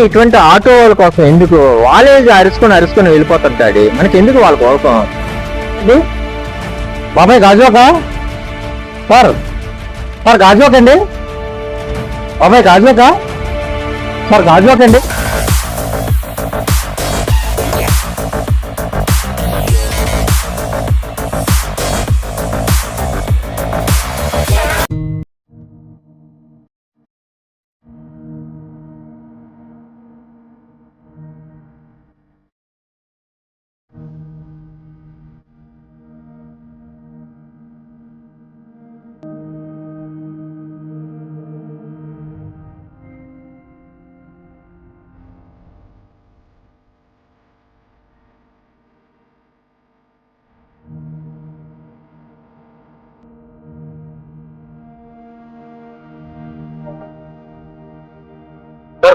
ఇటువంటి ఆటో వాళ్ళ కోసం ఎందుకు వాళ్ళే అరుచుకొని అరుచుకొని వెళ్ళిపోతారు డాడీ, మనకి ఎందుకు వాళ్ళ కోసం? ఇది బాబాయ్ గాజువాక సార్, సార్ గాజువాక అండి, బాబాయ్ గాజువాక సార్, గాజువాక అండి.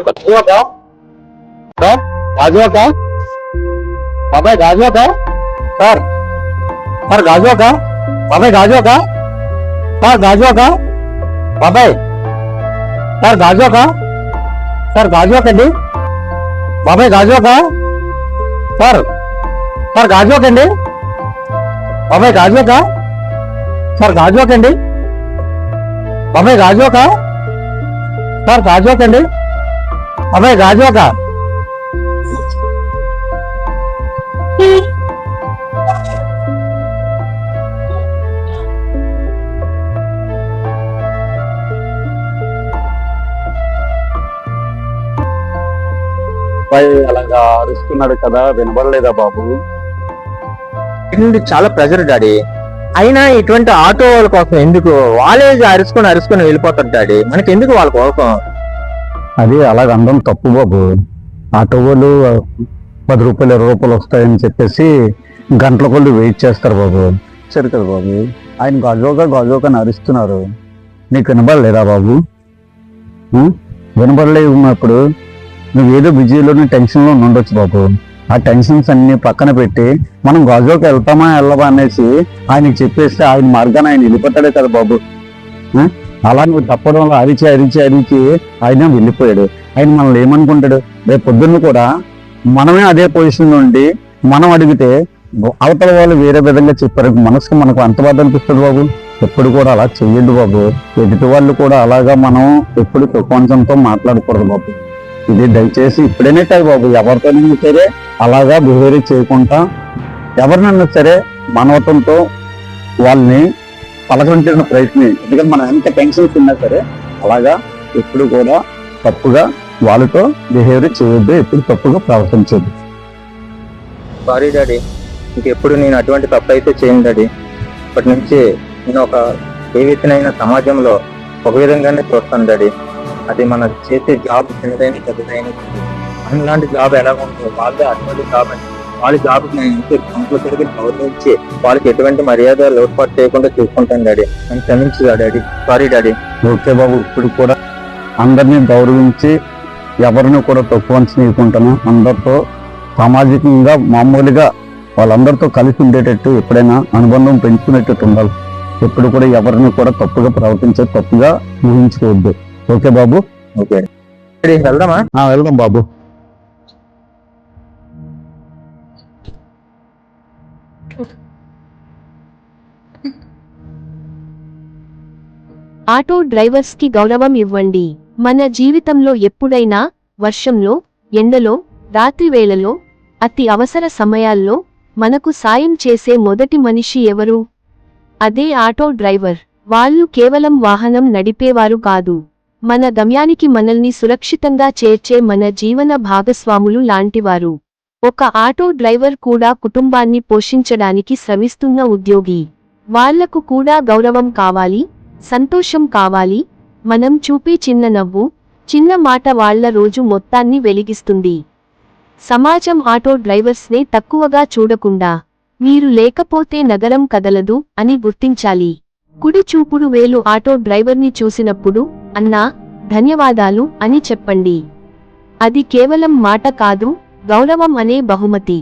గాజువాక సార్, గాజువాక బాబాయ్ గాజువాక సార్, సార్ గాజువాక బాబాయ్ గాజువాక సార్, గాజువాక బాబాయ్ సార్, గాజువాక సార్, గాజువాక అండి, బాబాయ్ గాజువాక సార్, సార్ గాజువాక అండి, బాబాయ్ గాజువాక సార్, గాజువాక అండి, బాబాయ్ గాజువాక సార్, గాజువాక అండి, బాబాయ్ గాజువాక. అలాగా అరుస్తున్నాడు కదా, వినబడలేదా బాబు? చాలా ప్రెజర్ డాడీ, అయినా ఇటువంటి ఆటో వాళ్ళ కోసం ఎందుకు వాళ్ళే అరుచుకొని వెళ్ళిపోతారు డాడీ, మనకి ఎందుకు వాళ్ళ కోసం? అది అలాగ అందం తప్పు బాబు. ఆటో వాళ్ళు 10 రూపాయలు 20 రూపాయలు వస్తాయని చెప్పేసి గంటల కొద్ది వెయిట్ చేస్తారు బాబు. సరే కదా బాబు, ఆయన గాజువాక అని అరుస్తున్నారు, నీకు వినబడలేదా బాబు? వినబడలేదు ఉన్నప్పుడు నువ్వేదో బిజీలోని టెన్షన్లో ఉండొచ్చు బాబు. ఆ టెన్షన్స్ అన్ని పక్కన పెట్టి మనం గాజువాక వెళ్తామా వెళ్ళవా అనేసి ఆయనకి చెప్పేస్తే ఆయన మార్గాన్ని ఆయన వెళ్ళిపోతాడే కదా బాబు. అలా నువ్వు తప్పడం వల్ల అరిచి ఆయన వెళ్ళిపోయాడు. ఆయన మనల్ని ఏమనుకుంటాడు? రేపు పొద్దున్న కూడా మనమే అదే పొజిషన్ నుండి మనం అడిగితే అవతల వాళ్ళు వేరే విధంగా చెప్పారు, మనసుకు మనకు అంత బాధ అనిపిస్తుంది బాబు. ఎప్పుడు కూడా అలా చెయ్యండి బాబు. ఎదుటి వాళ్ళు కూడా అలాగా మనం ఎప్పుడు కొంచెంతో మాట్లాడకూడదు బాబు. ఇది దయచేసి ఇప్పుడైనా కాదు బాబు, ఎవరితోనైనా సరే అలాగా బిహేవ్ చేయకుండా ఎవరినైనా సరే మానవత్వంతో వాళ్ళని పలకరించిన ప్రయత్నం. ఎందుకంటే మనం ఎంత టెన్షన్స్ ఉన్నా సరే అలాగా ఎప్పుడు కూడా తప్పుగా వాళ్ళతో బిహేవియర్ చేయొద్దు, ఎప్పుడు తప్పుగా ప్రవర్తించొద్దు. సారీ డాడీ, ఇంకెప్పుడు నేను అటువంటి తప్పు అయితే చేయను డాడీ. ఇప్పటి నుంచి నేను ఏ వ్యక్తినైనా సమాజంలో ఒక విధంగానే చూస్తాను డాడీ. అది మన చేసే జాబ్ చిన్నదైన పెద్దదైన అలాంటి జాబ్ ఎలా ఉంటుందో వాళ్ళే అటువంటి జాబ్ అని వాళ్ళ జాబ్ కంపల్సరీగా గౌరవించి వాళ్ళకి ఎటువంటి మర్యాద లోటుపాటు చేయకుండా చూసుకుంటాను డాడీ. నన్ను క్షమించు డాడీ, సారీ డాడీ. ఓకే బాబు, ఇప్పుడు కూడా అందరినీ గౌరవించి ఎవరిని కూడా తక్కువ అంచనీయకుంటాను. అందరితో సామాజికంగా మామూలుగా వాళ్ళందరితో కలిసి ఉండేటట్టు ఎప్పుడైనా అనుబంధం పెంచుకునేటట్టు ఉండాలి. ఎప్పుడు కూడా ఎవరిని కూడా తప్పుగా ప్రవర్తించే తప్పుగా ఊహించుకోవద్దు. ఓకే బాబు? ఓకే వెళ్దామా? వెళ్దాం బాబు. ఆటో డ్రైవర్స్ కి గౌరవం ఇవ్వండి. మన జీవితంలో ఎప్పుడైనా వర్షంలో, ఎండలో, రాత్రి వేళలో, అతి అవసర సమయాల్లో మనకు సాయం చేసే మొదటి మనిషి ఎవరు? అదే ఆటో డ్రైవర్. వాళ్ళు కేవలం వాహనం నడిపేవారు కాదు, మన గమ్యానికి మనల్ని సురక్షితంగా చేర్చే మన జీవన భాగస్వాములు లాంటివారు. ఒక ఆటో డ్రైవర్ కూడా కుటుంబాన్ని పోషించడానికి శ్రమిస్తున్న ఉద్యోగి. వాళ్లకు కూడా గౌరవం కావాలి, సంతోషం కావాలి. మనం చూపే చిన్న నవ్వు, చిన్న మాట వాళ్ల రోజు మొత్తాన్ని వెలిగిస్తుంది. సమాజం ఆటో డ్రైవర్స్నే తక్కువగా చూడకుండా, మీరు లేకపోతే నగరం కదలదు అని గుర్తించాలి. కుడి చూపుడు వేలు ఆటో డ్రైవర్ని చూసినప్పుడు అన్నా, ధన్యవాదాలు అని చెప్పండి. అది కేవలం మాట కాదు, గౌరవం అనే బహుమతి.